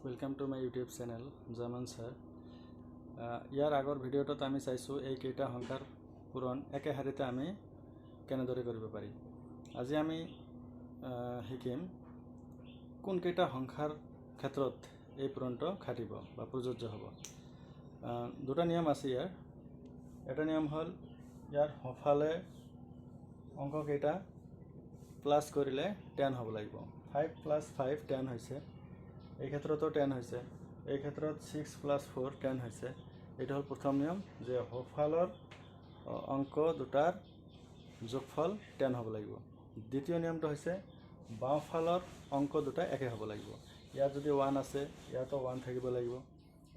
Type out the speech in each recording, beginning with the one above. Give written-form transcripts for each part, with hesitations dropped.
Welcome to my YouTube channel Zaman sir. ইয়াৰ আগৰ ভিডিঅ'টোত আমি চাইছো এই কেইটা সংখ্যাৰ পূৰণ একে হাৰিতে আমি কেনেদৰে কৰিব পাৰি। আজি আমি শিকিম কোন কেইটা সংখ্যাৰ ক্ষেত্ৰত এই পূৰণটো খাটিব বা প্ৰযোজ্য হ'ব। দুটা নিয়ম আছে ইয়াৰ। এটা নিয়ম হ'ল ইয়াৰ সফালে অংক কেইটা প্লাস কৰিলে 10 হ'ব লাগিব। 5 + 5 10 হৈছে। এই ক্ষেত্ৰতো 10 হৈছে। এই ক্ষেত্ৰত 6 + 4 10 হৈছে। এটা হল প্ৰথম নিয়ম যে সফালৰ অংক দুটাৰ যোগফল 10 হ'ব লাগিব। দ্বিতীয় নিয়মটো হৈছে বাওঁফালৰ অংক দুটা একে হ'ব লাগিব। ইয়াত যদি 1 আছে ইয়াতো 1 থাকিব লাগিব।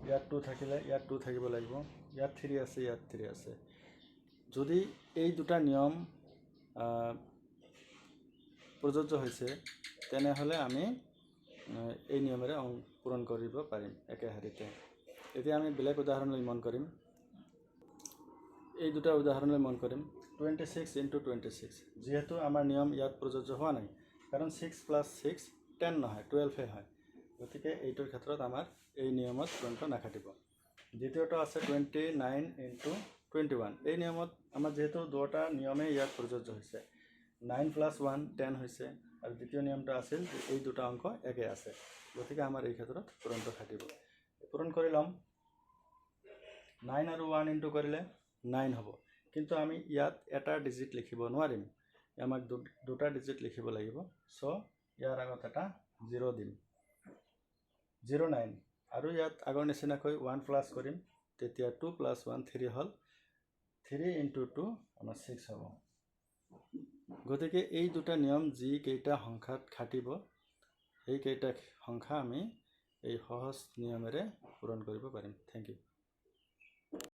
ইয়াত 2 থাকিলে ইয়াত 2 থাকিব লাগিব। ইয়াত 3 আছে ইয়াত 3 আছে। যদি এই দুটা নিয়ম প্ৰযোজ্য হৈছে তেনেহলে আমি এই নিয়মেৰে পূৰণ কৰিব পাৰিম একে হাৰিতে। এতিয়া আমি বেলেগ উদাহৰণ লৈ মন কৰিম। এই দুটা উদাহৰণ লৈ মন কৰিম। 26 × 26 যেহেতু আমাৰ নিয়ম ইয়াত প্ৰযোজ্য হোৱা নাই, কাৰণ 6 + 6 10 নহয় 12 হয়। গতিকে এইটোৰ ক্ষেত্ৰত আমাৰ এই নিয়মত পূৰণটো নাখাটিব। দ্বিতীয়টো আছে 29 × 21। এই নিয়মত আমাৰ যেহেতু দুটা নিয়মে ইয়াত প্ৰযোজ্য হৈছে। 9 + 1 10 হৈছে আৰু দ্বিতীয় নিয়মটো আছিল যে এই দুটা অংক একে আছে। গতিকে আমাৰ এই ক্ষেত্ৰত পূৰণটো খাটিব। পূৰণ কৰি লম। 9 আৰু 1 ইনটু কৰিলে 9 হ'ব। কিন্তু আমি ইয়াত এটা ডিজিট লিখিব নোৱাৰিম। আমাক দুটা ডিজিট লিখিব লাগিব। সো ইয়াৰ আগত এটা 0 দিম। 09 আৰু ইয়াত আগৰ নিচিনাকৈ 1 প্লাস কৰিম। তেতিয়া 2 + 1 3 হ'ল। 3 × 2 আমাৰ 6 হ'ব। গতিকে এই দুটা নিয়ম যি কেইটা সংখ্যাত খাটিব সেই কেইটা সংখ্যা আমি এই সহজ নিয়মেৰে পূৰণ কৰিব পাৰিম। Thank U.